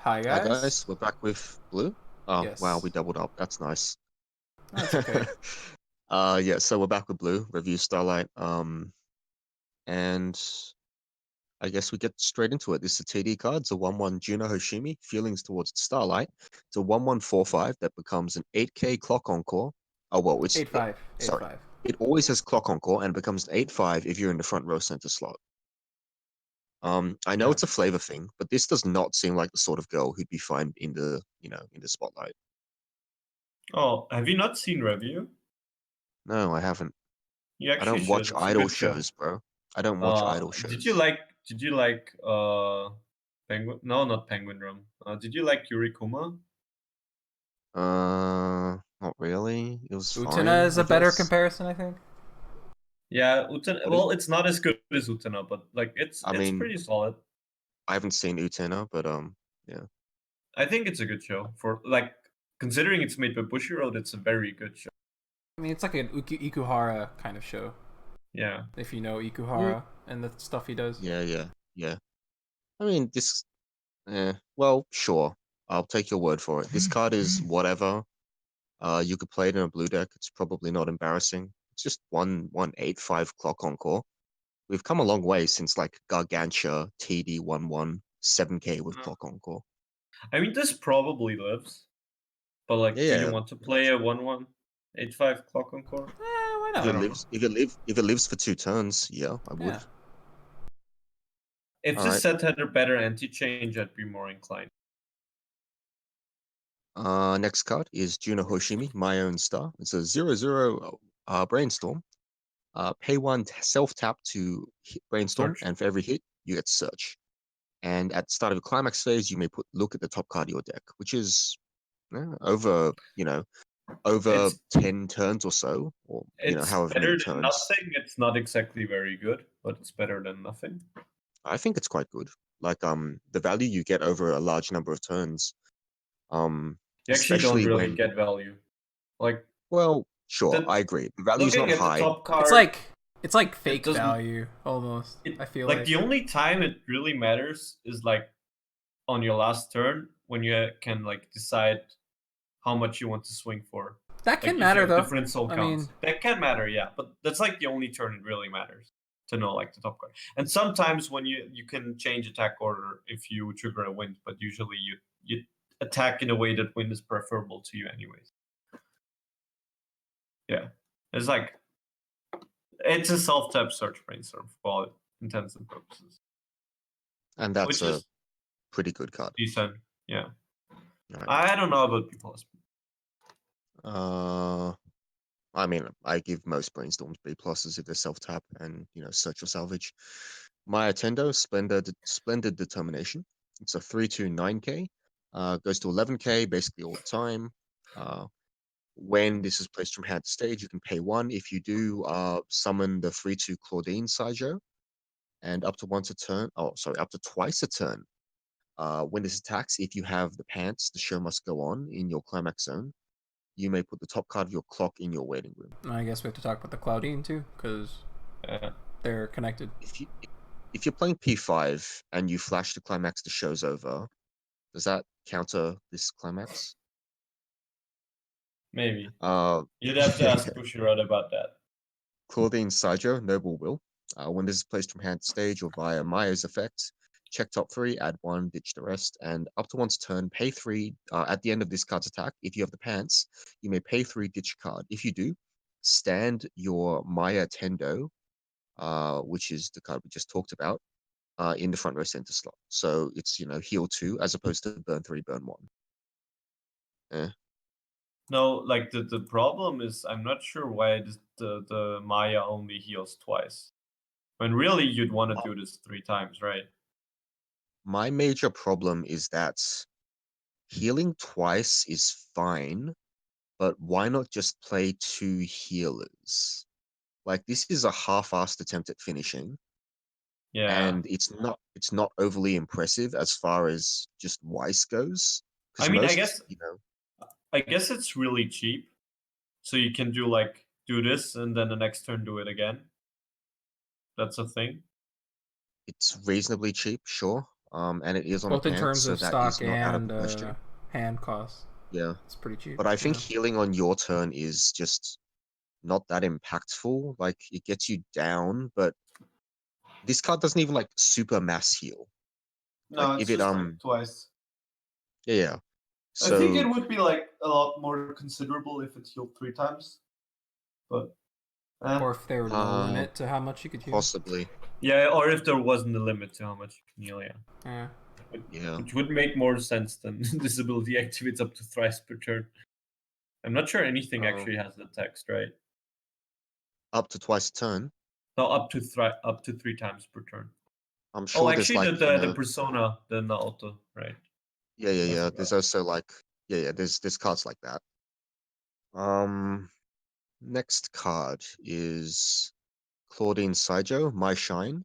Hi Hi guys. guys, we're back with Blue. Oh wow, we Yes. doubled up. That's nice. That's okay. Yeah, so we're back with Blue, Revue Starlight. And I guess we get straight into it. This is a TD card. It's a 1/1 Juno Hoshimi, feelings towards Starlight. It's a 1/1/4/5 that becomes an 8K clock encore. Oh well, Eight five. Eight sorry. five. It always has clock encore and becomes an 8/5 if you're in the front row center slot. I know Yeah. it's a flavor thing, but this does not seem like the sort of girl who'd be fine in the, in the spotlight. Oh, have you not seen Revue? No, I haven't. You I actually don't should. watch It's a idol good show. shows, bro. I don't watch idol Did you shows. like? Did you like? Penguin? No, not Penguin Drum. Did you like Yuri Kuma? Not really. It was Utena fine, is I a better guess. comparison, I think. Yeah, Utena. What? Well, it's not as good as Utena, but like I it's mean, pretty solid. I haven't seen Utena, but yeah. I think it's a good show for like considering it's made by Bushiroad. It's a very good show. I mean, it's like an Ikuhara kind of show. Yeah. If you know Mm, Ikuhara and the stuff he does. yeah. I mean, well, sure. I'll take your word for it. This card is whatever. You could play it in a blue deck. It's probably not embarrassing. It's just 1/1/8/5 clock encore. We've come a long way since like Gargantia, TD 1/1, 7K with Uh, clock encore. I mean, this probably lives, but like, do you Yeah, want to play a 1/1/8/5 clock encore? Why if not? I it don't know. lives, if it lives for 2 turns, yeah, I would. Yeah. If All this right. set had a better anti-change, I'd be more inclined. Next card is Juno Hoshimi, My Own Star. It's a 0/0 brainstorm. Pay one self tap to hit brainstorm, Search. and for every hit, you get search. And at the start of a climax phase, you may look at the top card of your deck, which is over It's 10 turns or so, or it's however better many than turns. nothing. It's not exactly very good, but it's better than nothing. I think it's quite good. Like the value you get over a large number of turns, You actually don't especially really when, get value. Like well, sure, the I agree. The value's not looking at the high. top It's card, like it's like it fake doesn't. value almost. It I feel like like the only time it really matters is like on your last turn when you can like decide how much you want to swing for. that Like can if you matter have though. different soul I counts, mean, that can matter, yeah. But that's like the only turn it really matters to know like the top card. And sometimes when you can change attack order if you trigger a wind, but usually you attack in a way that wind is preferable to you anyways. Yeah, it's like it's a self-tap search brainstorm for all intents and purposes, And that's which a is pretty good card. decent. Yeah, All right. I don't know about people. Uh, I mean, I give most brainstorms B pluses if they're self tap and search or salvage. My Attendo, Splendid Determination. It's a 3/2 9K. Goes to 11K basically all the time. Uh, when this is placed from hand to stage, you can pay one. If you do, summon the 3/2 Claudine Saijo, and up to once a turn. Oh, sorry, up to twice a turn. When this attacks, if you have the pants, the show must go on in your climax zone. You may put the top card of your clock in your waiting room. I guess we have to talk about the Claudine too, because they're connected. If you're playing P5 and you flash the climax, the show's over. Does that counter this climax? Maybe Uh, you'd have to ask Bushiroad about that. Claudine Saijo, Noble Will. When this is placed from hand to stage or via Maya's effect, check top three, add one, ditch the rest, and up to one's turn, pay three. At the end of this card's attack, if you have the pants, you may pay three, ditch a card. If you do, stand your Maya Tendo, which is the card we just talked about, in the front row center slot. So it's heal two as opposed to burn three, burn one. Eh. No, like the problem is I'm not sure why the Maya only heals twice. When really you'd want to do this 3 times, right? My major problem is that healing twice is fine, but why not just play two healers? Like this is a half-assed attempt at finishing, Yeah. and it's not overly impressive as far as just Weiss goes. I Because mean, most, I guess it's really cheap. So you can do this and then the next turn do it again. That's a thing. it's reasonably cheap, sure. and it is on Both a in pant, terms so of that is stock not out of and the question. hand cost. Yeah, It's pretty cheap. but I think yeah. healing on your turn is just not that impactful. Like it gets you down, but this card doesn't even like super mass heal. No, Like it's if it just like twice. yeah. I think it So would be like a lot more considerable if it healed 3 times. But Or if there were no Uh, limit to how much you could heal. possibly, yeah, or if there wasn't a limit to how much you can heal, yeah. Yeah. yeah. Which would make more sense than this ability activates up to thrice per turn. I'm not sure anything Oh. actually has the text, right? Up to twice a turn. No, up to 3 times per turn. I'm sure there's actually, like the persona, then the auto, right? yeah. forgot. There's also like there's cards like that. Next card is Claudine Saijo, My Shine.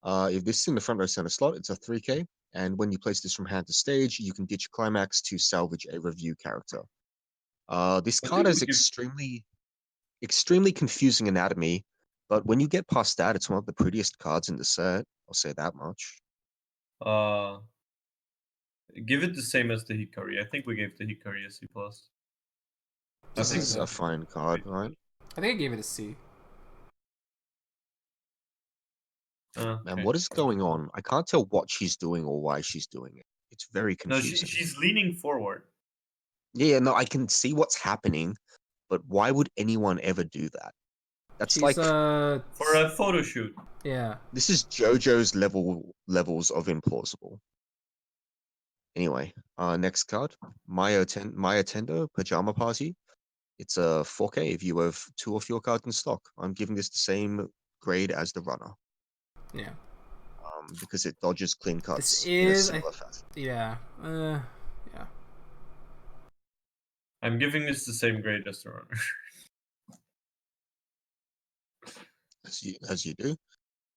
If this is in the front row center slot, it's a 3K, and when you place this from hand to stage, you can ditch climax to salvage a review character. This I card think has we give- extremely confusing anatomy, but when you get past that, it's one of the prettiest cards in the set. I'll say that much. Give it the same as the Hikari. I think we gave the Hikari a C+. This think is so. a fine card, right? I think I gave it a C. And Okay. what is going on? I can't tell what she's doing or why she's doing it. It's very No, confusing. she's leaning forward. Yeah, no, I can see what's happening, but why would anyone ever do that? That's She's like For a photo shoot. yeah. this is JoJo's levels of implausible. Anyway, next card, Maya Tendo Pajama Party. It's a 4K if you have 2 of your cards in stock. I'm giving this the same grade as the runner. Yeah. Because it dodges clean cuts This in a is similar fashion. yeah. Yeah. I'm giving this the same grade as the runner. As you do.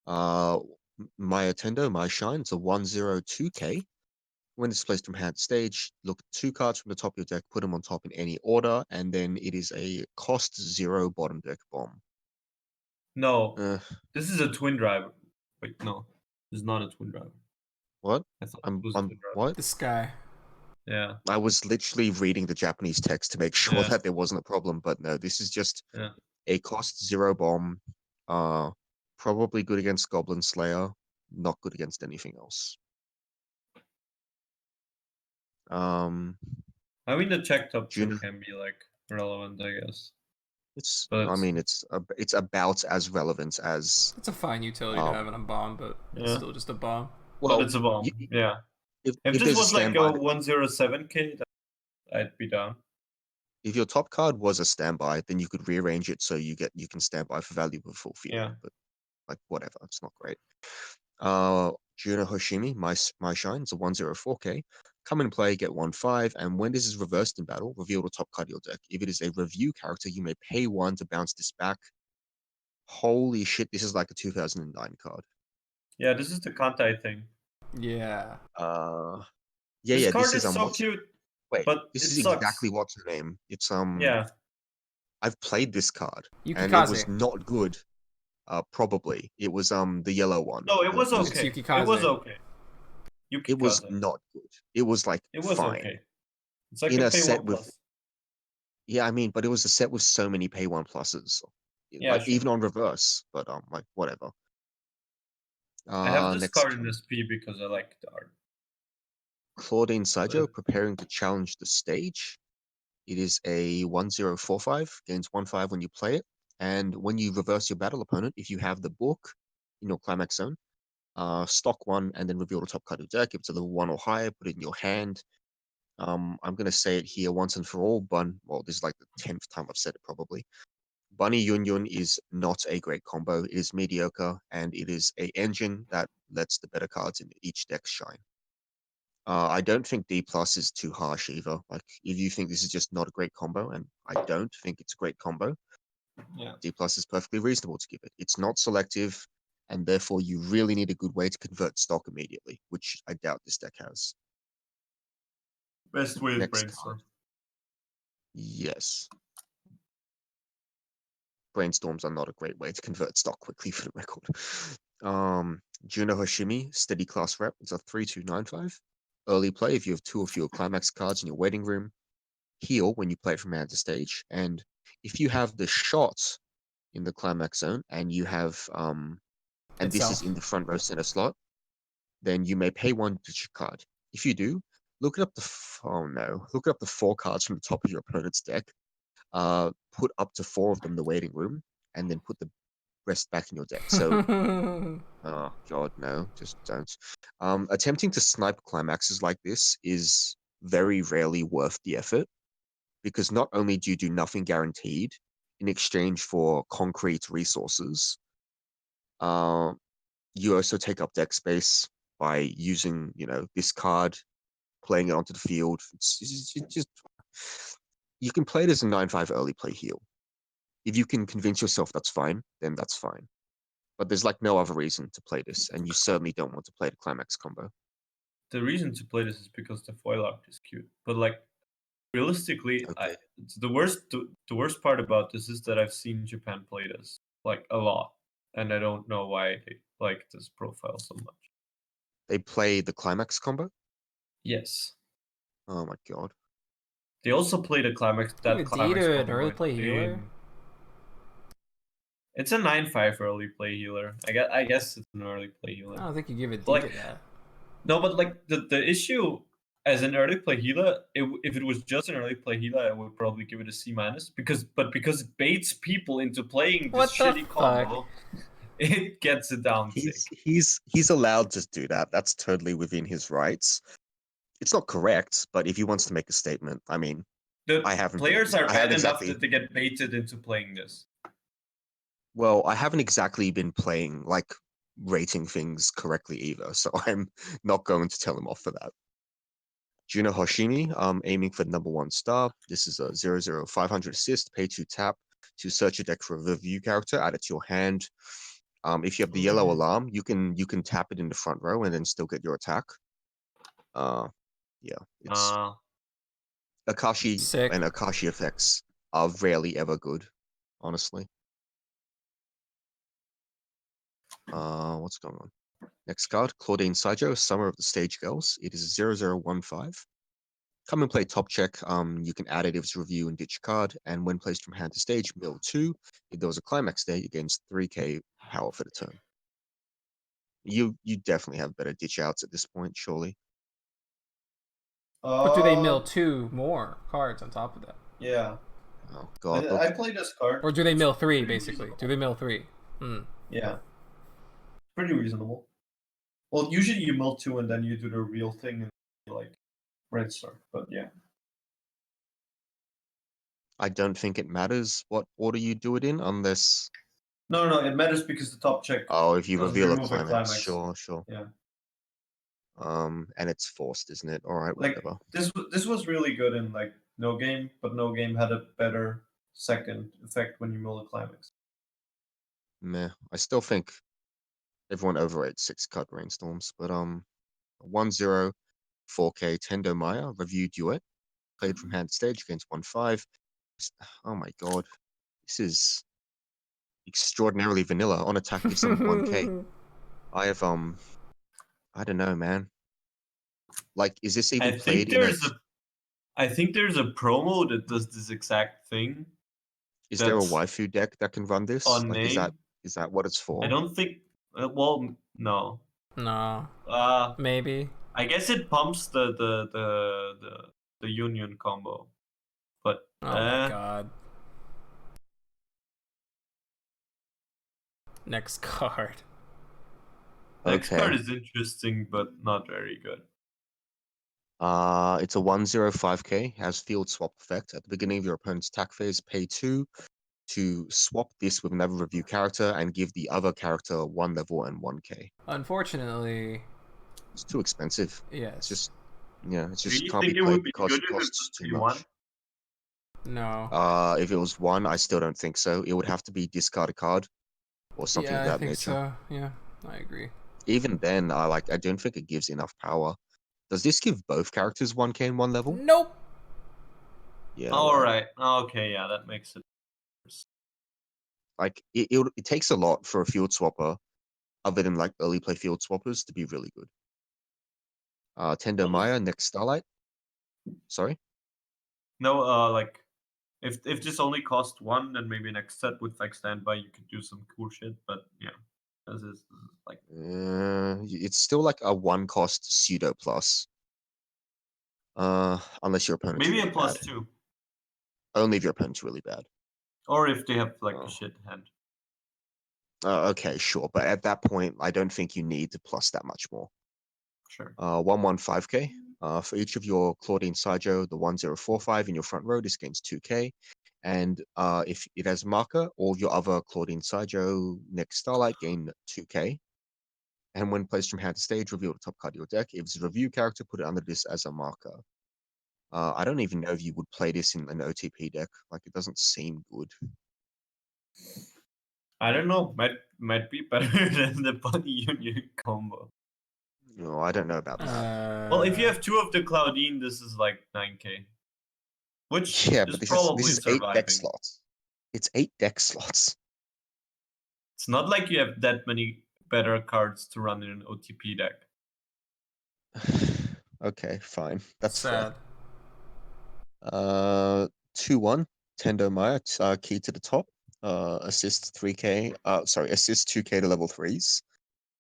My Attendo, My Shine, it's a 102K. When it's placed from hand to stage, look at 2 cards from the top of your deck, put them on top in any order, and then it is a cost 0 bottom deck bomb. No, Uh, this is a twin driver. Wait, no, it's not a twin driver. what? I thought it was a twin driver. What? This guy. Yeah, I was literally reading the Japanese text to make sure Yeah. that there wasn't a problem, but no, this is just Yeah. a cost 0 bomb. Probably good against Goblin Slayer, not good against anything else. I mean the check top June- tip can be like relevant, I guess. It's But I mean it's about as relevant as It's a fine utility to have in a bomb, but it's Yeah. still just a bomb. well, it's a bomb. you- Yeah. if If this there's was like standby, a 107k, I'd be down. if your top card was a standby, then you could rearrange it so you can standby for value before field. Yeah. But like whatever, it's not great. Juno Hoshimi, my shine, it's a 104K. Come and play, get 1/5, and when this is reversed in battle, reveal the top card of your deck. If it is a review character, you may pay 1 to bounce this back. Holy shit, this is like a 2009 card. Yeah, this is the Kantai thing. Yeah. This card this is so what's- cute. Wait, but this it is sucks. exactly what's her name. It's Yeah. I've played this card and it Yukikaze. was not good. Probably it was the yellow one. No, it was The- It's okay. Yukikaze. It was okay. It was Yukikaze. not good. It was like It was fine. okay. It's like In a a pay set one with plus. Yeah, I mean, but it was a set with so many pay 1 pluses. Yeah, Like sure. even on reverse, but like whatever. I have this Next card in SP because I like the art. Claudine Saijo preparing to challenge the stage. It is a 1045, gains 1/5 when you play it. And when you reverse your battle opponent, if you have the book in your climax zone, stock 1 and then reveal the top card of your deck. If it's a level 1 or higher, put it in your hand. I'm going to say it here once and for all. Well, this is like the 10th time I've said it probably. Bunny Yun Yun is not a great combo. It is mediocre, and it is a engine that lets the better cards in each deck shine. I don't think D plus is too harsh either. Like, if you think this is just not a great combo, and I don't think it's a great combo, Yeah. D plus is perfectly reasonable to give it. It's not selective, and therefore you really need a good way to convert stock immediately, which I doubt this deck has. Best way is Next brainstorm. Yes. brainstorms are not a great way to convert stock quickly for the record. Juno Hoshimi, steady class rep. It's a 3-2-9-5. Early play if you have 2 or fewer climax cards in your waiting room. Heal when you play it from hand to stage. And if you have the shot in the climax zone and you have and this is in the front row center slot, then you may pay 1 digit card. If you do, look up the 4 cards from the top of your opponent's deck. Put up to 4 of them in the waiting room, and then put the rest back in your deck. So, oh god, no, just don't. Attempting to snipe climaxes like this is very rarely worth the effort, because not only do you do nothing guaranteed in exchange for concrete resources, you also take up deck space by using, this card, playing it onto the field. It's just you can play it as a 9-5 early play heal. If you can convince yourself that's fine, then that's fine. But there's like no other reason to play this, and you certainly don't want to play the climax combo. The reason to play this is because the foil art is cute. But like realistically, Okay. the worst part about this is that I've seen Japan play this like a lot, and I don't know why they like this profile so much. They play the climax combo? Yes. Oh my god. They also play the climax. That climax an combo early play healer. It's a 9-5 early play healer. I guess it's an early play healer. I don't think you give it D Like- to that. No, but like the issue as an early play healer, if it was just an early play healer, I would probably give it a C minus because it baits people into playing this What the shitty fuck? combo. It gets a downtick. He's allowed to do that. That's totally within his rights. It's not correct, but if he wants to make a statement, I mean, The I haven't players are I bad haven't enough exactly- that they get baited into playing this. well, I haven't exactly been playing like rating things correctly either, so I'm not going to tell him off for that. Juno Hoshimi, aiming for number 1 star. This is a 0/500 assist, pay 2 tap to search a deck for a review character, add it to your hand. If you have the yellow alarm, you can tap it in the front row and then still get your attack. Yeah, it's Akashi Sick. and Akashi effects are rarely ever good, honestly. What's going on? Next card, Claudine Saijo, Summer of the Stage Girls. It is 0/015. Come and play top check. You can add it if it's review and ditch card, and when placed from hand to stage, mill 2. If there was a climax there, you gains 3k power for the turn. You definitely have better ditch outs at this point, surely. But do they mill 2 more cards on top of that? Yeah. Oh god, I played this card. Or do they mill 3, Pretty basically? reasonable. Do they mill 3? Yeah. Pretty reasonable. Well, usually you mill 2 and then you do the real thing and you like red star. But yeah. I don't think it matters what order you do it in, unless No, it matters because the top check. if you doesn't reveal a remove climax, sure. Yeah. And it's forced, isn't it? All right, Like whatever. this was really good in like no game, but no game had a better second effect when you mill a climax. Meh. I still think everyone overrates 6-card brainstorms, but 1/0 4K Tendo Maya review duet played from hand to stage against 1/5. Oh my god, this is extraordinarily vanilla. On attack, gives them 1K. I have I don't know, man. Like, is this even played in a? I think there's a promo that does this exact thing. Is there a that's waifu deck that can run this? on Like, name. is that what it's for? I don't think. Well, no. No. Maybe. I guess it pumps the union combo, but Oh my god. Next card. next Okay. card is interesting, but not very good. It's a 1/0 5K, has field swap effect. At the beginning of your opponent's attack phase, pay 2 to swap this with another review character and give the other character 1 level and 1K. Unfortunately, It's too expensive. yes. It's just it's Do just you can't think be it played would be because good it if it costs was too much. No. If it was 1, I still don't think so. It would have to be discard a card or something of Yeah, that I think nature. so. Yeah, I agree. Even then, I don't think it gives enough power. Does this give both characters 1K and 1 level? Nope. Yeah. All right. Okay. Yeah, that makes it. Like it takes a lot for a field swapper, other than like early play field swappers, to be really good. Tendo Maya, next Starlight. Sorry. No, like if this only cost 1, then maybe next set with like standby you could do some cool shit. But yeah, this is like It's still like a 1-cost pseudo plus. Unless your opponent's maybe really a plus bad. 2, Only if your opponent's really bad. or if they have like Oh. a shit hand. Okay, sure, but at that point, I don't think you need to plus that much more. Sure. 115k. For each of your Claudine Saijo, the 1045 in your front row, this gains 2k. And if it has a marker, all of your other Claudine Saijo next Starlight gain 2k. And when placed from hand to stage, reveal the top card of your deck. If it's a review character, put it under this as a marker. I don't even know if you would play this in an OTP deck. Like, it doesn't seem good. I don't know. Might be better than the Body Union combo. No, I don't know about that. Well, if you have 2 of the Claudine, this is like 9k, which Yeah, is but this probably is 8 deck surviving. slots. It's 8 deck slots. It's not like you have that many better cards to run in an OTP deck. Okay, fine. That's sad. fair. 2-1. Tendo Maya, key to the top. Assist 3k. Assist 2k to level 3s.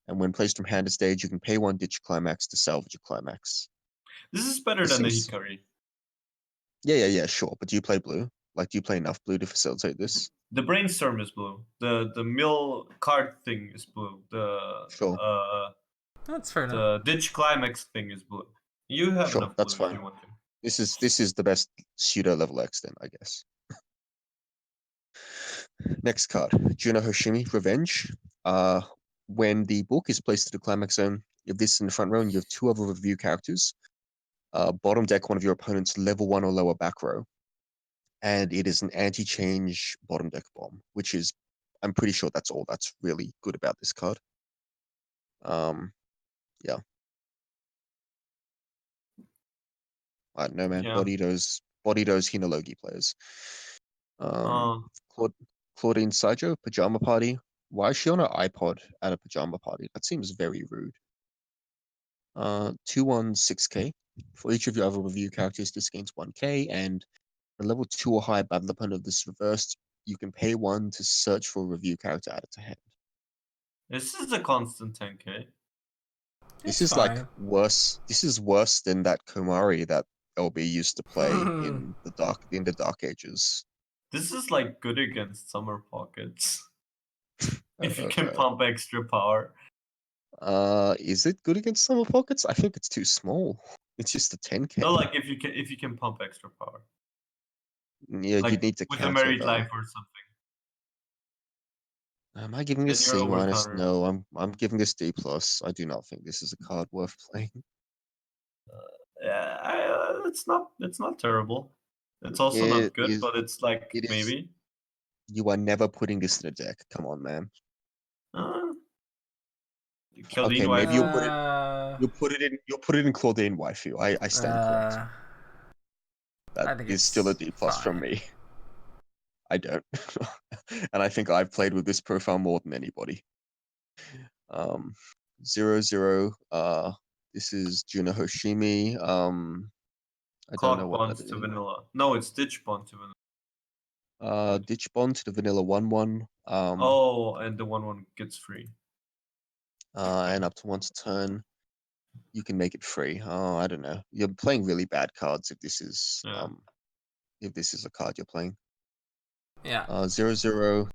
And when placed from hand to stage, you can pay 1 ditch climax to salvage a climax. This is better This than the seems- Hikari. Yeah, sure. But do you play blue? Like, do you play enough blue to facilitate this? The Brainstorm is blue. The mill card thing is blue. Sure. That's fair enough. The ditch climax thing is blue. You have Sure, enough that's blue if fine. you want to. This is the best pseudo level X then, I guess. Next card, Juno Hoshimi, Revenge. When the book is placed to the climax zone, if this is in the front row and you have 2 other review characters, bottom deck one of your opponent's level 1 or lower back row. And it is an anti-change bottom deck bomb, which is, I'm pretty sure that's all that's really good about this card. Yeah. I don't know, man. Yeah. Body those Hinologi players. Claudine Saijo, Pajama Party. Why is she on her iPod at a pajama party? That seems very rude. 216k. For each of your other review characters, this gains 1k, and a level 2 or higher battle opponent of this reversed, you can pay 1 to search for a review character added to hand. This is a constant 10k. This It's is like fine. worse. This is worse than that Komari that LB used to play in the dark ages. This is like good against summer pockets. If you can Okay. pump extra power. Is it good against summer pockets? I think it's too small. It's just a 10k. No, like if you can pump extra power. Yeah, Like you need to with a counter married though. life or something. Am I giving Then this you're C over minus? counter. No, I'm giving this D plus. I do not think this is a card worth playing. Yeah, it's not terrible. It's also not It good, is. but it's like It is. maybe. You are never putting this in a deck. Come on, man. Claudine Okay, maybe you'll put it. Uh, You'll put it in Claudine Waifu. I stand correct. That I think is still a it's D plus from fine. me. I don't, and I think I've played with this profile more than anybody. 0-0. This is Juno Hoshimi. I don't know Clock what that bonds to is. vanilla. No, it's ditch bond to vanilla. Ditch Bond to the vanilla 1-1. Oh, and the 1/1 gets free. And up to once a turn, you can make it free. Oh, I don't know. You're playing really bad cards if this is Yeah. a card you're playing. Yeah. 0-0.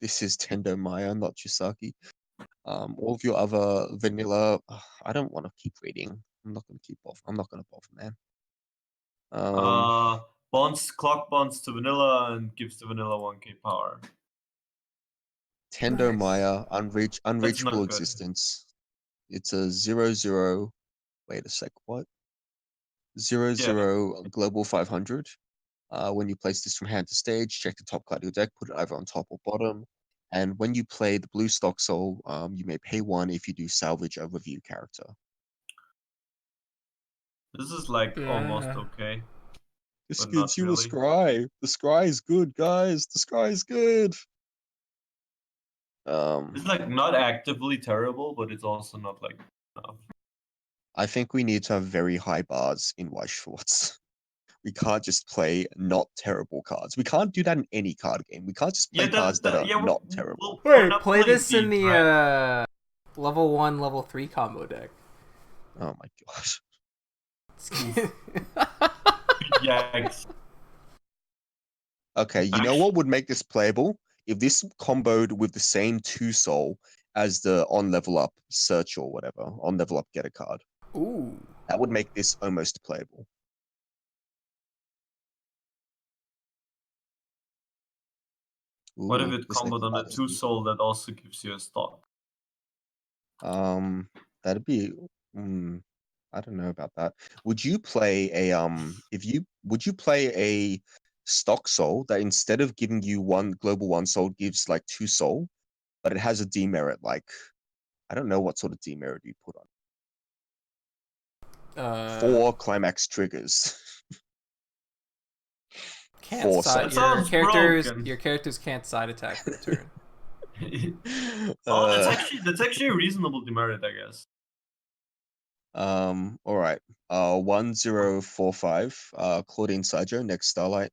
This is Tendo Maya, not Chisaki. All of your other vanilla. I don't want to keep reading. I'm not going to keep off. I'm not going to bother, man. Clock bonds to vanilla and gives the vanilla 1k power. Tendo Nice. Maya, That's unreachable not good. existence. It's a 0-0. Wait a sec. What? 0-0 global 500. When you place this from hand to stage, check the top card of your deck, put it either on top or bottom. And when you play the blue stock soul, you may pay 1 if you do salvage a review character. This is like almost Yeah. okay. This But gives not you a really. scry. The scry is good, guys. The scry is good. It's like not actively terrible, but it's also not like. I think we need to have very high bars in White Schwartz. We can't just play not terrible cards. We can't do that in any card game. We can't just play cards that are not terrible. we're Wait, not play playing this in these, the right? level 1, level 3 combo deck. Oh my gosh. Yikes. Okay, you know what would make this playable? If this comboed with the same 2 soul as the on level up search or whatever, on level up get a card. Ooh. That would make this almost playable. What if Ooh, it this next comboed on a card is 2 deep. soul that also gives you a stock? That'd be. I don't know about that. Would you play a would you play a stock soul that instead of giving you one global 1 soul gives like 2 soul, but it has a demerit like I don't know what sort of demerit you put on. 4 climax triggers. Can't Four side. That sounds broken. Your characters can't side attack for a turn. Oh, that's actually a reasonable demerit, I guess. All right. 1045. Claudine Sajo, next Starlight.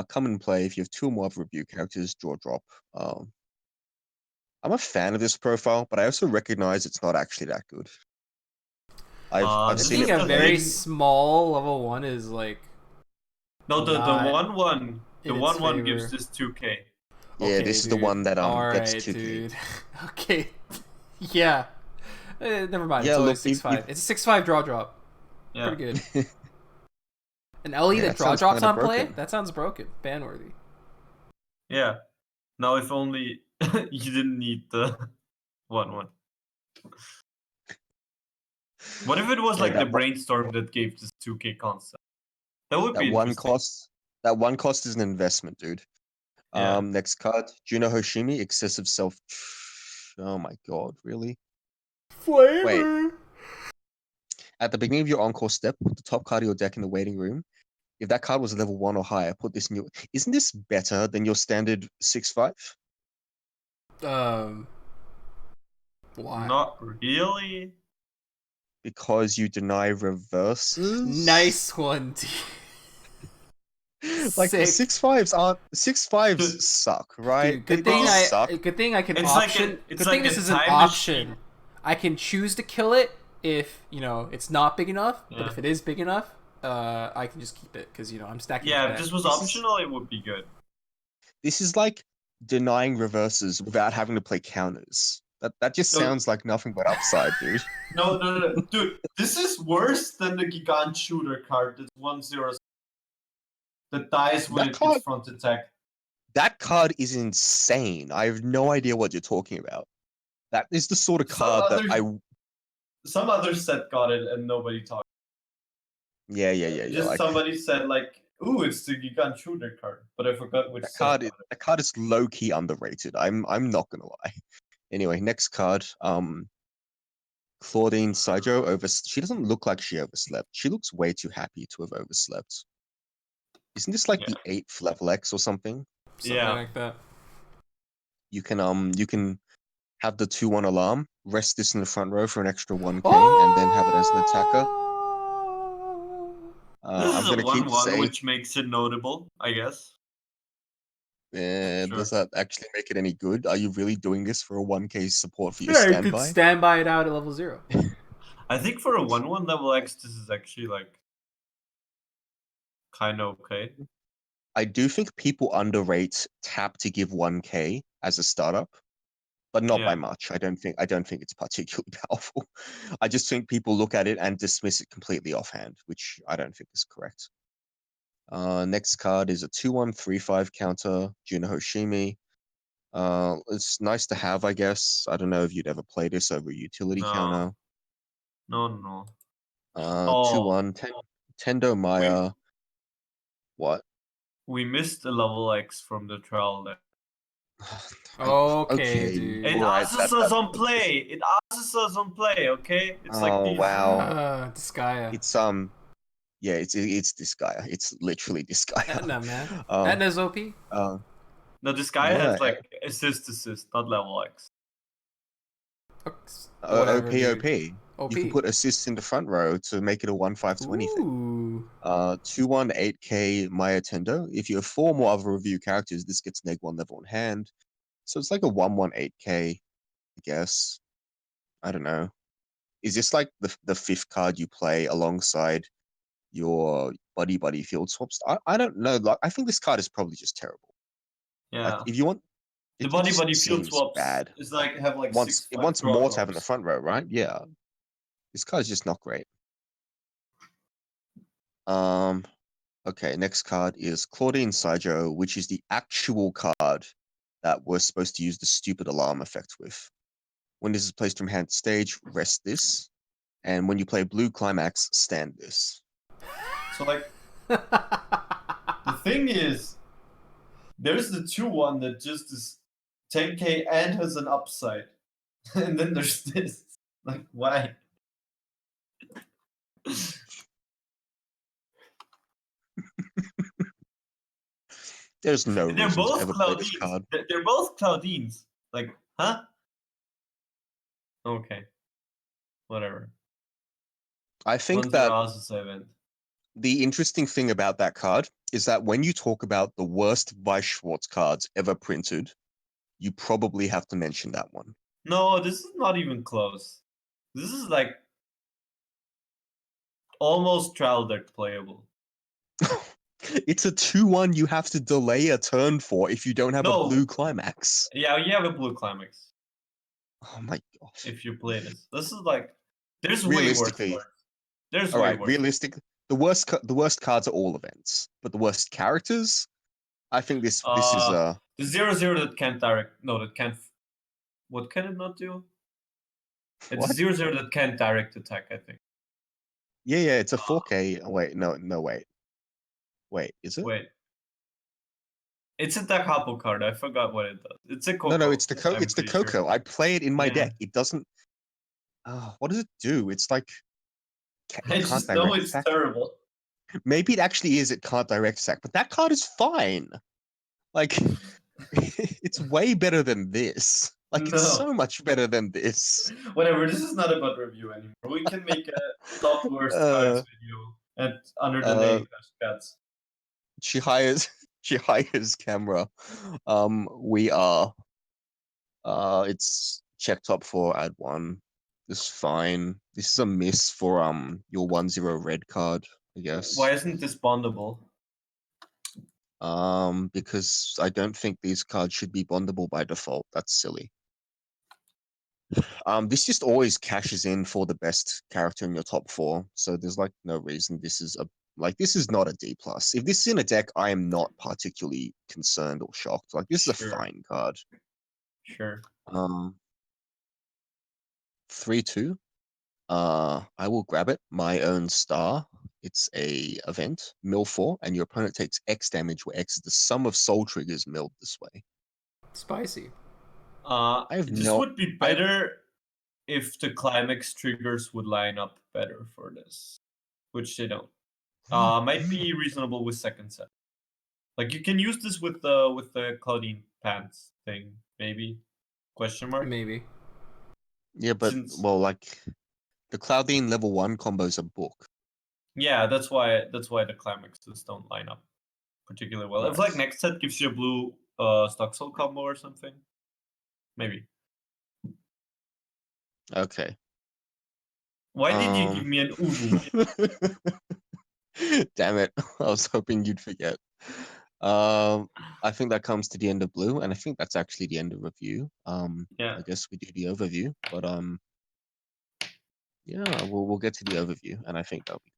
Come and play if you have 2 or more of Revue characters. Draw drop. I'm a fan of this profile, but I also recognize it's not actually that good. I've this seen Being it. a very small level 1 is like. No, the not 1/1. The in its 1/1 gives favor. this 2k. Yeah, Okay, this is the dude. one that gets Alright, 2k. dude. Okay. Yeah. Never mind. Yeah, It's only look, 6/5. It's a 6/5 draw drop. Yeah. Pretty good. An LE Yeah, that that draw sounds drops kinda on play? broken. That sounds broken. Ban worthy. Yeah. Now if only you didn't need the 1/1. What if it was Yeah, like the that one- brainstorm that gave this 2k concept? That would that be one interesting. cost is an investment, dude. Yeah. Next card, Juno Hoshimi, excessive self. Oh my god, really? Flavor. Wait. At the beginning of your encore step, put the top card of your deck in the waiting room. If that card was level 1 or higher, put this in your. Isn't this better than your standard 6/5? Why? Not really. Because you deny reverses. Nice one, dude. Like the Sick. 6/5s aren't 6/5s Dude. suck, right? Dude, They just suck. good thing I can It's like option. it's Good like thing this a is an time option. machine. I can choose to kill it if it's not big enough. But Yeah. if it is big enough, I can just keep it because I'm stacking. Yeah, it if back. this was This is- optional, it would be good. This is like denying reverses without having to play counters. That just No. sounds like nothing but upside, dude. No. Dude, this is worse than the Gigant Shooter card that's 1/0 that dies when That it card- gets front attack. That card is insane. I have no idea what you're talking about. That is the sort of Some card that other- Some other set got it and nobody talked. Yeah. Just Like somebody said like, "Ooh, it's the Gigant Shooter card," but I forgot which set. that card is low key underrated. I'm not gonna lie. Anyway, next card. Claudine Sajo she doesn't look like she overslept. She looks way too happy to have overslept. Isn't this like the 8th level X or something? Something Yeah. like that. You can have the 2/1 alarm, rest this in the front row for an extra 1k, and then have it as an attacker. This I'm is gonna a keep 1/1, saying, which makes it notable, I guess. Sure. does that actually make it any good? Are you really doing this for a 1k support for your Yeah, you could standby? stand by it out at level 0. I think for a 1/1 level X, this is actually like kind of okay. I do think people underrate tap to give 1k as a startup, but not by Yeah. much. I don't think it's particularly powerful. I just think people look at it and dismiss it completely offhand, which I don't think is correct. Next card is a 2/1/3/5 counter, Juno Hoshimi. It's nice to have, I guess. I don't know if you'd ever play this over a utility No. counter. No. 2/1 Tendo Maya. What? We missed the level X from the trial there. Okay, dude. It Alright, asks us on play. It asks us on play, okay? It's like Oh these. wow. Disgaea. It's yeah, it's this guy. It's literally this guy. Etna, man. Um, Etna's OP. No, this guy Yeah. has like assist, not level X. Whatever, OP. dude. You can put assists in the front row to make it a 1-5-20 thing. Ooh. 2-1 8k my Attendo. If you have 4 more other review characters, this gets -1 level in hand. So it's like a 1-1 8k, I guess. I don't know. Is this like the 5th card you play alongside your buddy field swaps? I don't know. Like, I think this card is probably just terrible. Yeah. Like, if you want, The it buddy just field seems swaps bad. is like have like It wants more to have in the front row, right? Yeah. This card is just not great. Okay, next card is Claudine Saijo, which is the actual card that we're supposed to use the stupid alarm effect with. When this is placed from hand to stage, rest this. And when you play blue climax, stand this. So like the thing is, there's the 2-1 that just is 10k and has an upside. And then there's this. Like, why? There's no They're reason to both ever play this Claudines. card. They're both Claudines. Like, huh? Okay. Whatever. I think One's that Erasmus event. the interesting thing about that card is that when you talk about the worst Weiss Schwartz cards ever printed, you probably have to mention that one. No, this is not even close. This is like almost trial deck playable. It's a 2-1 you have to delay a turn for if you don't have a No. blue climax. Yeah, you have a blue climax Oh my gosh. if you play this. This is like there's way worse Realistically, cards. There's all way right, worse. realistic. The worst cards are all events, but the worst characters, I think this is The 0-0 that can't direct. No, that can't. What can it not do? It's what? 0-0 that can't direct attack, I think. Yeah, it's a 4K. Oh, wait, no, wait, is it? Wait. It's a Takapo card. I forgot what it does. It's a Coco. No, it's the I'm it's the pretty Coco. sure. I play it in my Yeah. deck. It doesn't. What does it do? It's like I it can't just know direct it's attack. terrible. Maybe it actually is. It can't direct attack, but that card is fine. Like, it's way better than this. Like, it's No. so much better than this. Whatever. This is not about review anymore. We can make a top worst cards video and under the name Cats. She hires camera. We are. It's check top 4, add 1. This is fine. This is a miss for your 1-0 red card, I guess. Why isn't this bondable? Because I don't think these cards should be bondable by default. That's silly. This just always cashes in for the best character in your top 4. So there's like no reason this is this is not a D+. If this is in a deck, I am not particularly concerned or shocked. Like, this is a fine card. Sure. 3-2. I will grab it. My own star. It's a event, mill 4, and your opponent takes X damage, where X is the sum of soul triggers milled this way. Spicy. This would be better if the climax triggers would line up better for this, which they don't. Might be reasonable with second set. Like, you can use this with the Claudine pants thing, maybe? Question mark? Maybe. Yeah, but well, like the Claudine level 1 combos a book. Yeah, that's why the climaxes don't line up particularly well. Right. If like next set gives you a blue stock soul combo or something, maybe. Okay. Why did you give me an Uvu? Damn it! I was hoping you'd forget. I think that comes to the end of blue, and I think that's actually the end of review. Yeah. I guess we do the overview, but yeah, we'll get to the overview, and I think that'll be